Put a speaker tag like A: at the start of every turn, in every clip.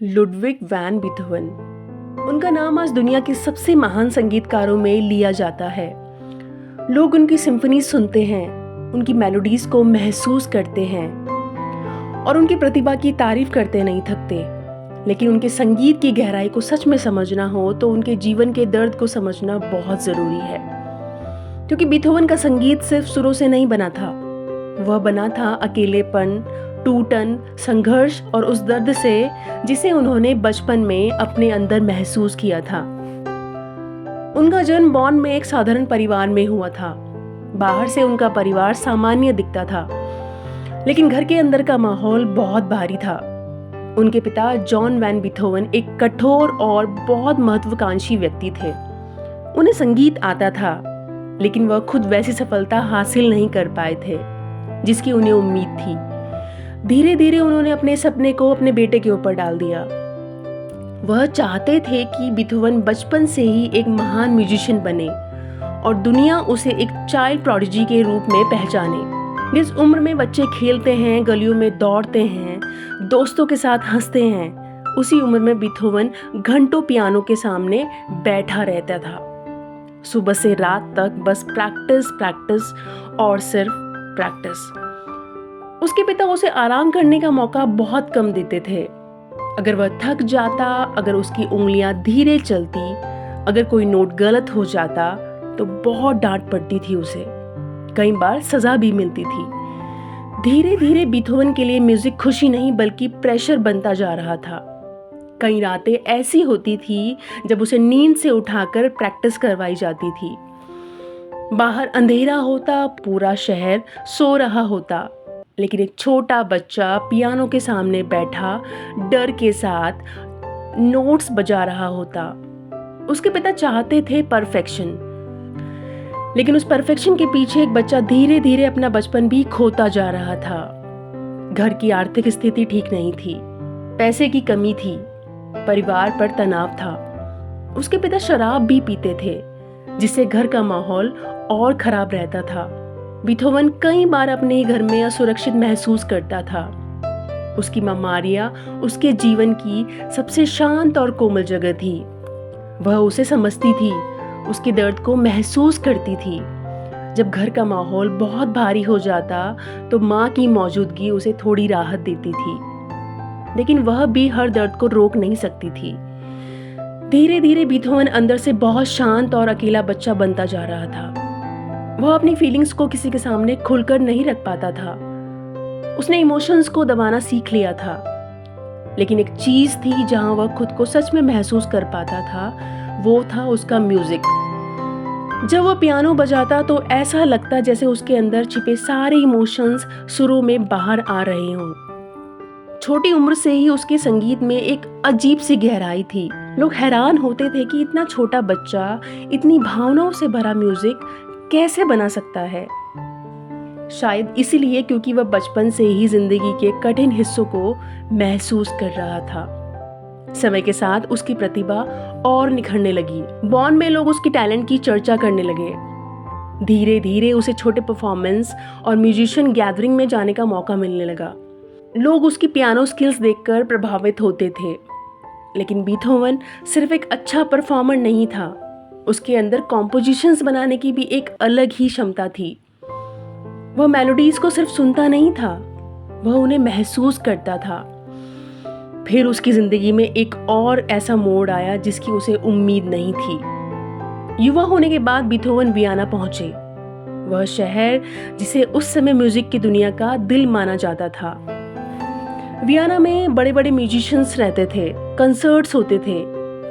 A: Ludwig van Beethoven. उनका नाम आज दुनिया के सबसे महान संगीतकारों में लिया जाता है। लोग उनकी सिम्फनी सुनते हैं, उनकी मेलोडीज को महसूस करते हैं और उनकी प्रतिभा की तारीफ करते नहीं थकते। लेकिन उनके संगीत की गहराई को सच में समझना हो तो उनके जीवन के दर्द को समझना बहुत ज़रूरी है। क्योंकि बीथोवन का संगीत सिर्फ सुरों से नहीं बना था, वह बना था अकेलेपन, टूटन, संघर्ष और उस दर्द से जिसे उन्होंने बचपन में अपने अंदर महसूस किया था। उनका जन्म बॉन में एक साधारण परिवार में हुआ था। बाहर से उनका परिवार सामान्य दिखता था, लेकिन घर के अंदर का माहौल बहुत भारी था। उनके पिता जॉन वैन बीथोवन एक कठोर और बहुत महत्वाकांक्षी व्यक्ति थे। उन्हें संगीत आता था, लेकिन वह खुद वैसी सफलता हासिल नहीं कर पाए थे जिसकी उन्हें उम्मीद थी। धीरे धीरे उन्होंने अपने सपने को अपने बेटे के ऊपर डाल दिया। वह चाहते थे कि बीथोवन बचपन से ही एक महान म्यूजिशियन बने और दुनिया उसे एक चाइल्ड प्रोडिजी के रूप में पहचाने। जिस उम्र में बच्चे खेलते हैं, गलियों में दौड़ते हैं, दोस्तों के साथ हंसते हैं, उसी उम्र में बीथोवन घंटों पियानो के सामने बैठा रहता था। सुबह से रात तक बस प्रैक्टिस और सिर्फ प्रैक्टिस। उसके पिता उसे आराम करने का मौका बहुत कम देते थे। अगर वह थक जाता, अगर उसकी उंगलियां धीरे चलती, अगर कोई नोट गलत हो जाता तो बहुत डांट पड़ती थी उसे। कई बार सजा भी मिलती थी। धीरे धीरे बीथोवन के लिए म्यूजिक खुशी नहीं बल्कि प्रेशर बनता जा रहा था। कई रातें ऐसी होती थी जब उसे नींद से उठाकर प्रैक्टिस करवाई जाती थी। बाहर अंधेरा होता, पूरा शहर सो रहा होता, लेकिन एक छोटा बच्चा पियानो के सामने बैठा डर के साथ नोट्स बजा रहा होता। उसके पिता चाहते थे परफेक्शन, लेकिन उस परफेक्शन के पीछे एक बच्चा धीरे धीरे अपना बचपन भी खोता जा रहा था। घर की आर्थिक स्थिति ठीक नहीं थी, पैसे की कमी थी, परिवार पर तनाव था। उसके पिता शराब भी पीते थे, जिससे घर का माहौल और खराब रहता था। बीथोवन कई बार अपने ही घर में असुरक्षित महसूस करता था। उसकी मां मारिया उसके जीवन की सबसे शांत और कोमल जगह थी। वह उसे समझती थी, उसके दर्द को महसूस करती थी। जब घर का माहौल बहुत भारी हो जाता तो मां की मौजूदगी उसे थोड़ी राहत देती थी, लेकिन वह भी हर दर्द को रोक नहीं सकती थी। धीरे धीरे बीथोवन अंदर से बहुत शांत और अकेला बच्चा बनता जा रहा था। वह अपनी फीलिंग्स को किसी के सामने खुलकर नहीं रख पाता था। उसने इमोशंस को दबाना सीख लिया था, लेकिन एक चीज थी जहां वह खुद को सच में महसूस कर पाता था, वो था उसका म्यूजिक। जब वह पियानो बजाता तो ऐसा लगता जैसे उसके अंदर छिपे सारे इमोशंस सुरों में बाहर आ रहे हों। छोटी उम्र से ही उसके संगीत में एक अजीब सी गहराई थी। लोग हैरान होते थे कि इतना छोटा बच्चा इतनी भावनाओं से भरा म्यूजिक कैसे बना सकता है। शायद इसीलिए क्योंकि वह बचपन से ही जिंदगी के कठिन हिस्सों को महसूस कर रहा था। समय के साथ उसकी प्रतिभा और निखरने लगी। बॉन में लोग उसकी टैलेंट की चर्चा करने लगे। धीरे धीरे उसे छोटे परफॉर्मेंस और म्यूजिशियन गैदरिंग में जाने का मौका मिलने लगा। लोग उसकी पियानो स्किल्स देखकर प्रभावित होते थे, लेकिन बीथोवन सिर्फ एक अच्छा परफॉर्मर नहीं था। उसके अंदर कॉम्पोजिशंस बनाने की भी एक अलग ही क्षमता थी। वह मेलोडीज को सिर्फ सुनता नहीं था, वह उन्हें महसूस करता था। फिर उसकी जिंदगी में एक और ऐसा मोड़ आया जिसकी उसे उम्मीद नहीं थी। युवा होने के बाद बीथोवन वियना पहुंचे, वह शहर जिसे उस समय म्यूजिक की दुनिया का दिल माना जाता था। वियना में बड़े बड़े म्यूजिशियंस रहते थे, कंसर्ट्स होते थे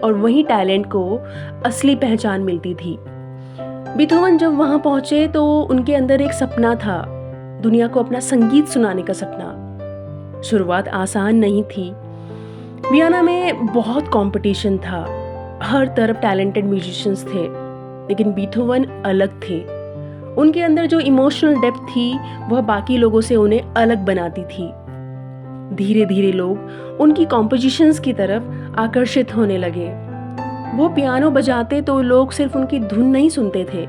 A: और वहीं टैलेंट को असली पहचान मिलती थी। बीथोवन जब वहां पहुंचे तो उनके अंदर एक सपना था, दुनिया को अपना संगीत सुनाने का सपना। शुरुआत आसान नहीं थी। वियना में बहुत कंपटीशन था, हर तरफ टैलेंटेड म्यूजिशियंस थे, लेकिन बीथोवन अलग थे। उनके अंदर जो इमोशनल डेप्थ थी वह बाकी लोगों से उन्हें अलग बनाती थी। धीरे धीरे लोग उनकी कॉम्पोजिशंस की तरफ आकर्षित होने लगे। वो पियानो बजाते तो लोग सिर्फ उनकी धुन नहीं सुनते थे,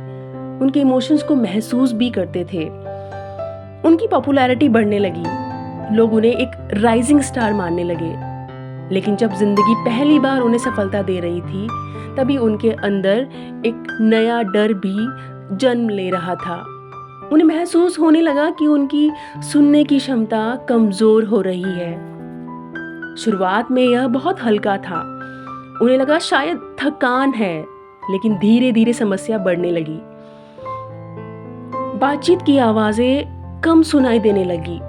A: उनके इमोशंस को महसूस भी करते थे। उनकी पॉपुलैरिटी बढ़ने लगी, लोग उन्हें एक राइजिंग स्टार मानने लगे। लेकिन जब जिंदगी पहली बार उन्हें सफलता दे रही थी, तभी उनके अंदर एक नया डर भी जन्म ले रहा था। उन्हें महसूस होने लगा कि उनकी सुनने की क्षमता कमजोर हो रही है। शुरुआत में यह बहुत हल्का था। उन्हें लगा शायद थकान है, लेकिन धीरे धीरे समस्या बढ़ने लगी। बातचीत की आवाजें कम सुनाई देने लगी।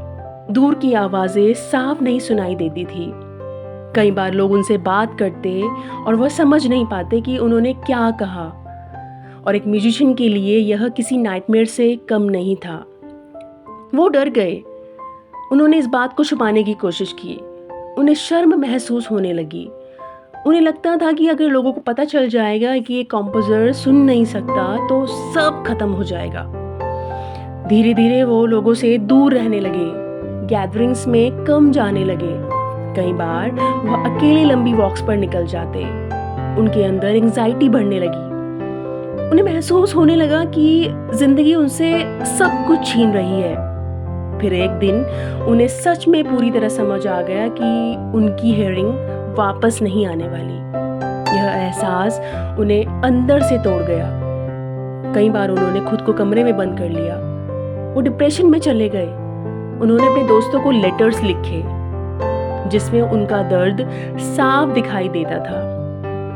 A: दूर की आवाजें साफ नहीं सुनाई देती थी। कई बार लोग उनसे बात करते और वह समझ नहीं पाते कि उन्होंने क्या कहा। और एक म्यूजिशियन के लिए यह किसी नाइटमेयर से कम नहीं था। वो डर गए। उन्होंने इस बात को छुपाने की कोशिश की। उन्हें शर्म महसूस होने लगी। उन्हें लगता था कि अगर लोगों को पता चल जाएगा कि एक कॉम्पोजर सुन नहीं सकता तो सब खत्म हो जाएगा। धीरे धीरे वो लोगों से दूर रहने लगे, गैदरिंग्स में कम जाने लगे। कई बार वह अकेले लंबी वॉक्स पर निकल जाते। उनके अंदर एंजाइटी बढ़ने लगी। उन्हें महसूस होने लगा कि जिंदगी उनसे सब कुछ छीन रही है। फिर एक दिन उन्हें सच में पूरी तरह समझ आ गया कि उनकी हियरिंग वापस नहीं आने वाली। यह एहसास उन्हें अंदर से तोड़ गया। कई बार उन्होंने खुद को कमरे में बंद कर लिया। वो डिप्रेशन में चले गए। उन्होंने अपने दोस्तों को लेटर्स लिखे जिसमें उनका दर्द साफ दिखाई देता था।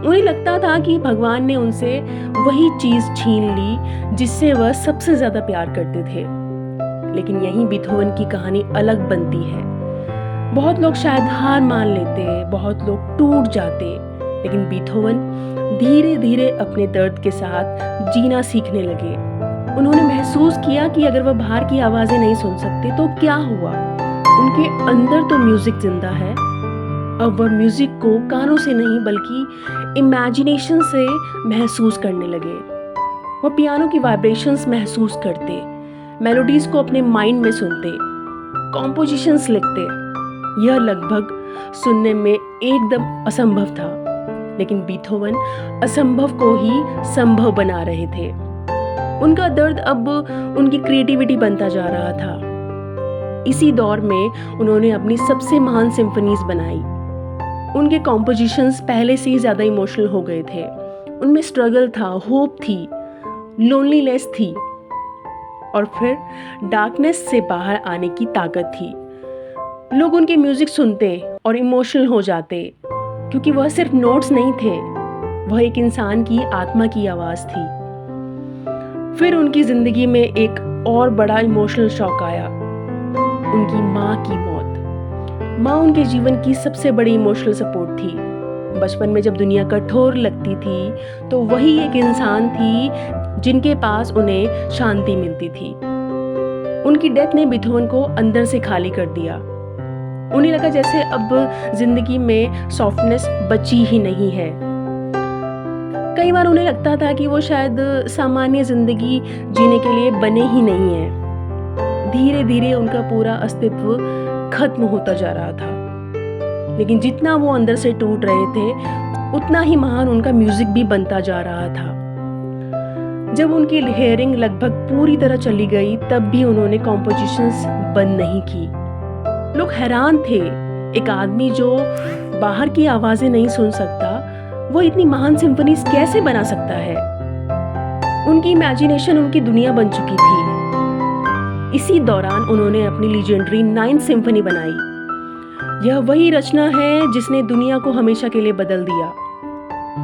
A: उन्हें लगता था कि भगवान ने उनसे वही चीज छीन ली जिससे वह सबसे ज्यादा प्यार करते थे। लेकिन यहीं बीथोवन की कहानी अलग बनती है। बहुत लोग शायद हार मान लेते, बहुत लोग टूट जाते, लेकिन बीथोवन धीरे धीरे अपने दर्द के साथ जीना सीखने लगे। उन्होंने महसूस किया कि अगर वह बाहर की आवाजें नहीं सुन सकते तो क्या हुआ। उनके अंदर तो म्यूजिक जिंदा है। अब वह म्यूजिक को कानों से नहीं बल्कि इमेजिनेशन से महसूस करने लगे। वह पियानो की वाइब्रेशंस महसूस करते, मेलोडीज को अपने माइंड में सुनते, कॉम्पोजिशंस लिखते। यह लगभग सुनने में एकदम असंभव था, लेकिन बीथोवन असंभव को ही संभव बना रहे थे। उनका दर्द अब उनकी क्रिएटिविटी बनता जा रहा था। इसी दौर में उन्होंने अपनी सबसे महान सिम्फनीज बनाई। उनके कॉम्पोजिशंस पहले से ही ज्यादा इमोशनल हो गए थे। उनमें स्ट्रगल था, होप थी, लोनलीनेस थी और फिर डार्कनेस से बाहर आने की ताकत थी। लोग उनके म्यूजिक सुनते और इमोशनल हो जाते क्योंकि वह सिर्फ नोट्स नहीं थे, वह एक इंसान की आत्मा की आवाज थी। फिर उनकी जिंदगी में एक और बड़ा इमोशनल शॉक आया, उनकी माँ की मौत। माँ उनके जीवन की सबसे बड़ी इमोशनल सपोर्ट थी। बचपन में जब दुनिया कठोर लगती थी तो वही एक इंसान थी जिनके पास उन्हें शांति मिलती थी। उनकी डेथ ने बीथोवन को अंदर से खाली कर दिया। उन्हें लगा जैसे अब जिंदगी में सॉफ्टनेस बची ही नहीं है। कई बार उन्हें लगता था कि वो शायद सामान्य जिंदगी जीने के लिए बने ही नहीं है। धीरे धीरे उनका पूरा अस्तित्व खत्म होता जा रहा था। लेकिन जितना वो अंदर से टूट रहे थे उतना ही महान उनका म्यूजिक भी बनता जा रहा था। जब उनकी हियरिंग लगभग पूरी तरह चली गई तब भी उन्होंने कॉम्पोजिशंस बंद नहीं की। लोग हैरान थे, एक आदमी जो बाहर की आवाजें नहीं सुन सकता वो इतनी महान सिम्फनीज कैसे बना सकता है। उनकी इमेजिनेशन उनकी दुनिया बन चुकी थी। इसी दौरान उन्होंने अपनी लीजेंडरी 9th सिम्फनी बनाई। यह वही रचना है जिसने दुनिया को हमेशा के लिए बदल दिया।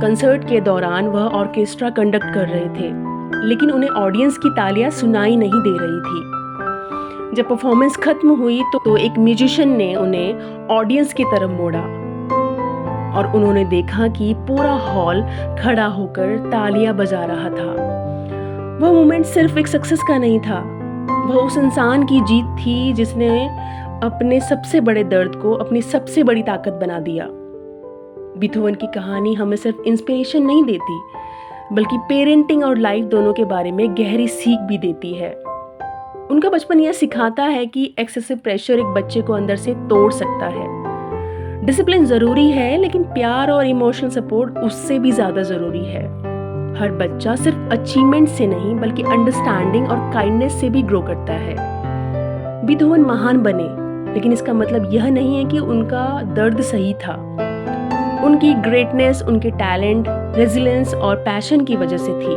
A: कंसर्ट के दौरान वह ऑर्केस्ट्रा कंडक्ट कर रहे थे, लेकिन उन्हें ऑडियंस की तालियां सुनाई नहीं दे रही थी। जब परफॉर्मेंस खत्म हुई तो एक म्यूजिशियन ने उन्हें ऑडियंस की तरफ मोड़ा और उन्होंने देखा कि पूरा हॉल खड़ा होकर तालियां बजा रहा था। वह मोमेंट सिर्फ एक सक्सेस का नहीं था, वह उस इंसान की जीत थी जिसने अपने सबसे बड़े दर्द को अपनी सबसे बड़ी ताकत बना दिया। बीथोवन की कहानी हमें सिर्फ इंस्पिरेशन नहीं देती बल्कि पेरेंटिंग और लाइफ दोनों के बारे में गहरी सीख भी देती है। उनका बचपन यह सिखाता है कि एक्सेसिव प्रेशर एक बच्चे को अंदर से तोड़ सकता है। डिसिप्लिन जरूरी है, लेकिन प्यार और इमोशनल सपोर्ट उससे भी ज्यादा जरूरी है। हर बच्चा सिर्फ अचीवमेंट से नहीं बल्कि अंडरस्टैंडिंग और काइंडनेस से भी ग्रो करता है। बीथोवन महान बने, लेकिन इसका मतलब यह नहीं है कि उनका दर्द सही था। उनकी ग्रेटनेस उनके टैलेंट, रेजिलियंस और पैशन की वजह से थी।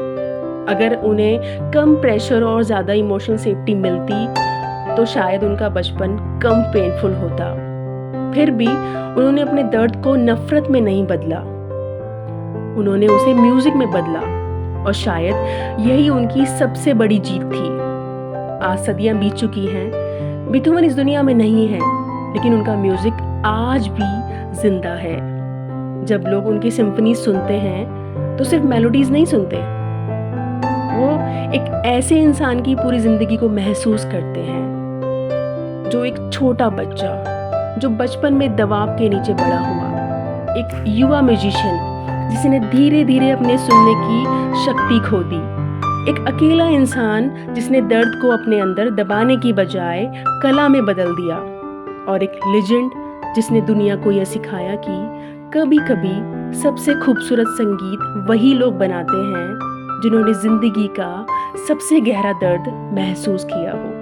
A: अगर उन्हें कम प्रेशर और ज़्यादा इमोशनल सेफ्टी मिलती तो शायद उनका बचपन कम पेनफुल होता। फिर भी उन्होंने अपने दर्द को नफ़रत में नहीं बदला, उन्होंने उसे म्यूज़िक में बदला और शायद यही उनकी सबसे बड़ी जीत थी। आज सदियां बीत चुकी हैं, बीथोवन इस दुनिया में नहीं है, लेकिन उनका म्यूज़िक आज भी जिंदा है। जब लोग उनकी सिम्फनी सुनते हैं तो सिर्फ मेलोडीज नहीं सुनते, वो एक ऐसे इंसान की पूरी ज़िंदगी को महसूस करते हैं, जो एक छोटा बच्चा जो बचपन में दबाव के नीचे बड़ा हुआ, एक युवा म्यूजिशियन जिसने धीरे धीरे अपने सुनने की शक्ति खो दी, एक अकेला इंसान जिसने दर्द को अपने अंदर दबाने की बजाय कला में बदल दिया, और एक लेजेंड जिसने दुनिया को यह सिखाया कि कभी कभी सबसे खूबसूरत संगीत वही लोग बनाते हैं जिन्होंने ज़िंदगी का सबसे गहरा दर्द महसूस किया हो।